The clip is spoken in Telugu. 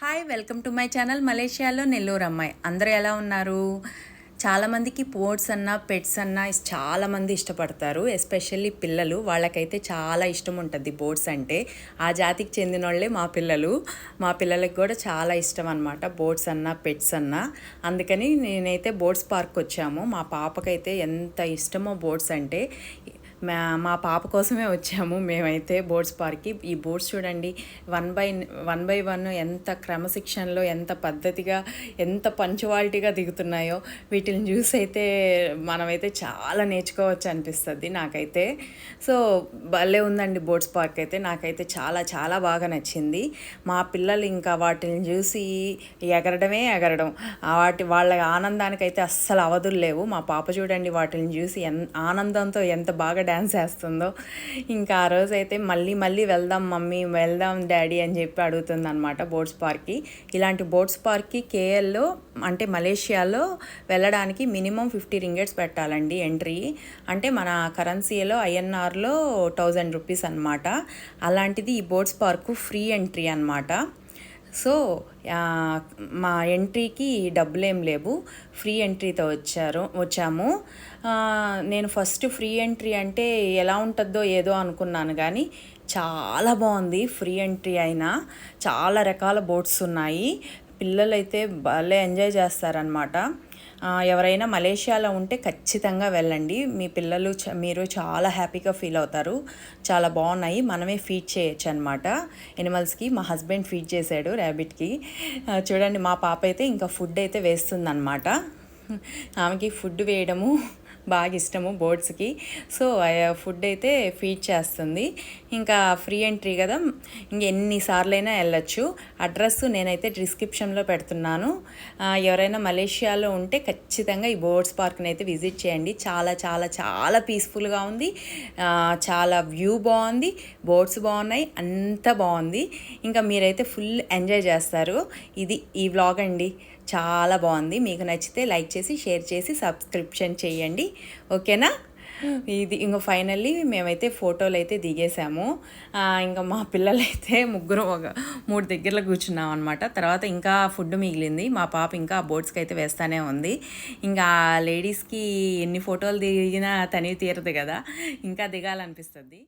Hi, welcome to my channel. మలేషియాలో నెల్లూరు అమ్మాయి. అందరూ ఎలా ఉన్నారు? చాలామందికి బోట్స్ అన్నా పెట్స్ అన్నా చాలామంది ఇష్టపడతారు. ఎస్పెషల్లీ పిల్లలు, వాళ్ళకైతే చాలా ఇష్టం ఉంటుంది బోట్స్ అంటే. ఆ జాతికి చెందిన వాళ్ళే మా పిల్లలు. మా పిల్లలకి కూడా చాలా ఇష్టం అనమాట బోట్స్ అన్నా పెట్స్ అన్నా. అందుకని నేనైతే బోట్స్ పార్క్ వచ్చాము. మా పాపకైతే ఎంత ఇష్టమో బోట్స్ అంటే. మా పాప కోసమే వచ్చాము మేమైతే బోట్స్ పార్క్కి. ఈ బోట్స్ చూడండి, వన్ బై వన్ ఎంత క్రమశిక్షణలో, ఎంత పద్ధతిగా, ఎంత పంచువాలిటీగా దిగుతున్నాయో. వీటిని చూసి అయితే మనమైతే చాలా నేర్చుకోవచ్చు అనిపిస్తుంది నాకైతే. సో భలే ఉందండి బోట్స్ పార్క్ అయితే. నాకైతే చాలా చాలా బాగా నచ్చింది. మా పిల్లలు ఇంకా వాటిని చూసి ఎగరడమే ఎగరడం. వాళ్ళ ఆనందానికైతే అస్సలు అవధులు లేవు. మా పాప చూడండి వాటిని చూసి ఆనందంతో ఎంత బాగా డ్యాన్స్ వేస్తుందో. ఇంకా ఆ రోజు అయితే మళ్ళీ మళ్ళీ వెళ్దాం మమ్మీ, వెళ్దాం డాడీ అని చెప్పి అడుగుతుంది అనమాట బోట్స్ పార్క్కి. ఇలాంటి బోట్స్ పార్క్కి కేఎల్లో అంటే మలేషియాలో వెళ్ళడానికి మినిమం 50 రింగెట్స్ పెట్టాలండి ఎంట్రీ. అంటే మన కరెన్సీలో ఐఎన్ఆర్లో 1000 రూపీస్ అనమాట. అలాంటిది ఈ బోట్స్ పార్కు ఫ్రీ ఎంట్రీ అనమాట. సో మా ఎంట్రీకి డబ్బులేం లేవు, ఫ్రీ ఎంట్రీతో వచ్చాము. నేను ఫస్ట్ ఫ్రీ ఎంట్రీ అంటే ఎలా ఉంటుందో ఏదో అనుకున్నాను, కానీ చాలా బాగుంది. ఫ్రీ ఎంట్రీ అయినా చాలా రకాల బోట్స్ ఉన్నాయి. పిల్లలైతే భలే ఎంజాయ్ చేస్తారనమాట. ఎవరైనా మలేషియాలో ఉంటే ఖచ్చితంగా వెళ్ళండి. మీ పిల్లలు మీరు చాలా హ్యాపీగా ఫీల్ అవుతారు. చాలా బాగున్నాయి. మనమే ఫీడ్ చేయొచ్చు అనమాట ఎనిమల్స్కి. మా హస్బెండ్ ఫీడ్ చేశాడు ర్యాబిట్కి. చూడండి, మా పాప అయితే ఇంకా ఫుడ్ అయితే వేస్తుందన్నమాట. ఆమెకి ఫుడ్ వేయడము బాగా ఇష్టము బోట్స్కి. సో ఫుడ్ అయితే ఫీడ్ చేస్తుంది. ఇంకా ఫ్రీ ఎంట్రీ కదా, ఎన్నిసార్లైనా వెళ్ళొచ్చు. అడ్రస్ నేనైతే డిస్క్రిప్షన్లో పెడుతున్నాను. ఎవరైనా మలేషియాలో ఉంటే ఖచ్చితంగా ఈ బోట్స్ పార్క్ని అయితే విజిట్ చేయండి. చాలా చాలా చాలా పీస్ఫుల్గా ఉంది. చాలా వ్యూ బాగుంది, బోట్స్ బాగున్నాయి, అంతా బాగుంది. ఇంకా మీరైతే ఫుల్ ఎంజాయ్ చేస్తారు. ఇది ఈ వ్లాగ్ అండి. చాలా బాగుంది. మీకు నచ్చితే లైక్ చేసి, షేర్ చేసి, సబ్స్క్రిప్షన్ చేయండి. ఓకేనా? ఇది ఇంకా ఫైనల్లీ మేమైతే ఫోటోలు అయితే దిగేసాము. ఇంకా మా పిల్లలైతే ముగ్గురు 3 దగ్గరలో కూర్చున్నాం అనమాట. తర్వాత ఇంకా ఫుడ్ మిగిలింది. మా పాప ఇంకా ఆ బోట్స్కి అయితే వేస్తూనే ఉంది. ఇంకా లేడీస్కి ఎన్ని ఫోటోలు దిగినా తనివి తీరదు కదా, ఇంకా దిగాలనిపిస్తుంది.